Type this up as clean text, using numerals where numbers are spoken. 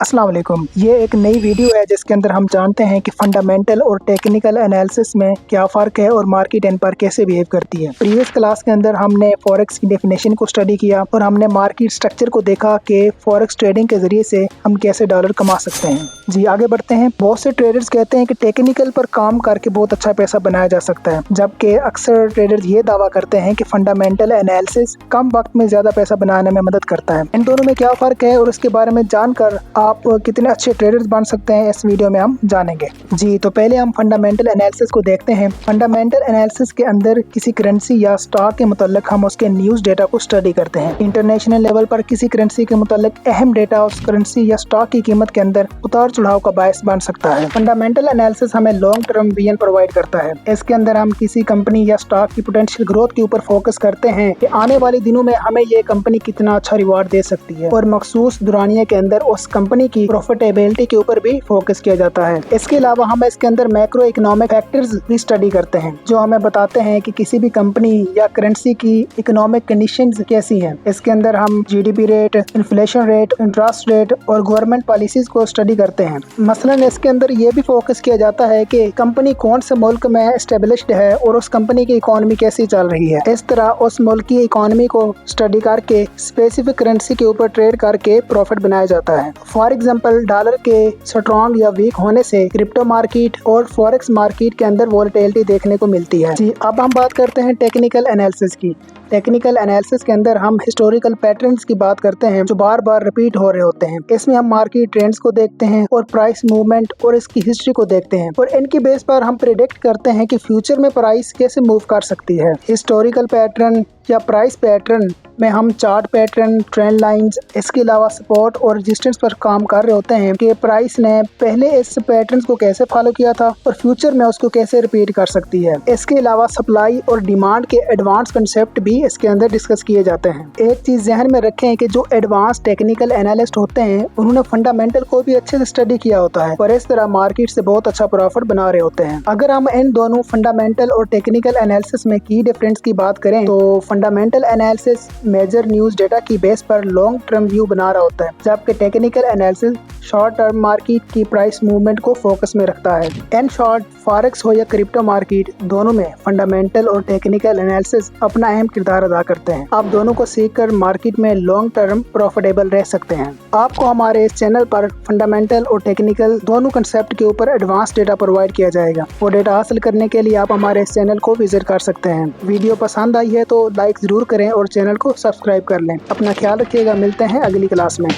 अस्सलाम वालेकुम। ये एक नई वीडियो है जिसके अंदर हम जानते हैं कि फंडामेंटल और टेक्निकल एनालिसिस में क्या फ़र्क है और मार्केट इन पर कैसे बिहेव करती है। प्रीवियस क्लास के अंदर हमने फॉरेक्स की डेफिनेशन को स्टडी किया और हमने मार्केट स्ट्रक्चर को देखा कि फॉरेक्स ट्रेडिंग के ज़रिए से हम कैसे डॉलर कमा सकते हैं। जी आगे बढ़ते हैं। बहुत से ट्रेडर्स कहते हैं कि टेक्निकल पर काम करके बहुत अच्छा पैसा बनाया जा सकता है, जबकि अक्सर ट्रेडर्स ये दावा करते हैं कि फंडामेंटल एनालिसिस कम वक्त में ज़्यादा पैसा बनाने में मदद करता है। इन दोनों में क्या फ़र्क है और इसके बारे में जानकर आप कितने अच्छे ट्रेडर्स बन सकते हैं इस वीडियो में हम जानेंगे। जी तो पहले हम फंडामेंटल एनालिसिस को देखते हैं। फंडामेंटल एनालिसिस के अंदर किसी करेंसी या स्टॉक के मुताल्लिक हम उसके न्यूज़ डेटा को स्टडी करते हैं। इंटरनेशनल लेवल पर किसी करेंसी के मुताल्लिक अहम डेटा उस करेंसी या स्टॉक की कीमत के अंदर उतार चढ़ाव का बायस बन सकता है। फंडामेंटल एनालिसिस हमें लॉन्ग टर्म विजन प्रोवाइड करता है। इसके अंदर हम किसी कंपनी या स्टॉक की पोटेंशियल ग्रोथ के ऊपर फोकस करते हैं कि आने वाले दिनों में हमें ये कंपनी कितना अच्छा रिवार्ड दे सकती है और मखसूस दुरानिया के अंदर उस कंपनी की प्रॉफिटेबिलिटी के ऊपर भी फोकस किया जाता है। इसके अलावा हम इसके अंदर मैक्रो इकोनॉमिक फैक्टर्स भी स्टडी करते हैं जो हमें बताते हैं कि किसी भी कंपनी या करेंसी की इकोनॉमिक कंडीशंस कैसी हैं। इसके अंदर हम GDP rate, inflation rate, interest rate और गवर्नमेंट पॉलिसीज को स्टडी करते हैं। मसलन इसके अंदर ये भी फोकस किया जाता है कि कंपनी कौन से मुल्क में एस्टेब्लिश्ड है और उस कंपनी की इकोनॉमी कैसी चल रही है। इस तरह उस मुल्क की इकोनॉमी को स्टडी करके स्पेसिफिक करेंसी के ऊपर ट्रेड करके प्रॉफिट बनाया जाता है। फॉर एग्जांपल डॉलर के स्ट्रॉन्ग या वीक होने से क्रिप्टो मार्केट और फॉरेक्स मार्केट के अंदर वोलेटिलिटी देखने को मिलती है। जी अब हम बात करते हैं टेक्निकल एनालिसिस की। टेक्निकल एनालिसिस के अंदर हम हिस्टोरिकल पैटर्न्स की बात करते हैं जो बार बार रिपीट हो रहे होते हैं। इसमें हम मार्केट ट्रेंड्स को देखते हैं और प्राइस मूवमेंट और इसकी हिस्ट्री को देखते हैं और इनकी बेस पर हम प्रेडिक्ट करते हैं कि फ्यूचर में प्राइस कैसे मूव कर सकती है। हिस्टोरिकल पैटर्न या प्राइस पैटर्न में हम चार्ट पैटर्न, ट्रेंड लाइंस, इसके अलावा सपोर्ट और रेजिस्टेंस पर काम कर रहे होते हैं कि प्राइस ने पहले इस पैटर्न को कैसे फॉलो किया था और फ्यूचर में उसको कैसे रिपीट कर सकती है। इसके अलावा सप्लाई और डिमांड के एडवांस कंसेप्ट भी इसके अंदर डिस्कस किए जाते हैं। एक चीज ध्यान में रखें कि जो एडवांस टेक्निकल एनालिस्ट होते हैं उन्होंने फंडामेंटल को भी अच्छे से स्टडी किया होता है और इस तरह मार्केट से बहुत अच्छा प्रॉफिट बना रहे होते हैं। अगर हम इन दोनों फंडामेंटल और टेक्निकल एनालिसिस में की डिफरेंस की बात करें तो fundamental analysis major news data की बेस पर लॉन्ग टर्म व्यू बना रहा होता है, जबकि technical analysis short term market की प्राइस मूवमेंट को फोकस में रखता है। इन शॉर्ट फॉरेक्स हो या क्रिप्टो मार्केट, दोनों में फंडामेंटल और टेक्निकल एनालिसिस अपना अहम किरदार अदा करते हैं। आप दोनों को सीखकर मार्केट में लॉन्ग टर्म प्रॉफिटेबल रह सकते हैं। आपको हमारे इस चैनल पर फंडामेंटल और टेक्निकल दोनों कंसेप्ट के ऊपर एडवांस डेटा प्रोवाइड किया जाएगा। वो डेटा हासिल करने के लिए आप हमारे इस चैनल को विजिट कर सकते हैं। वीडियो पसंद आई है तो लाइक जरूर करें और चैनल को सब्सक्राइब कर लें। अपना ख्याल रखिएगा। मिलते हैं अगली क्लास में।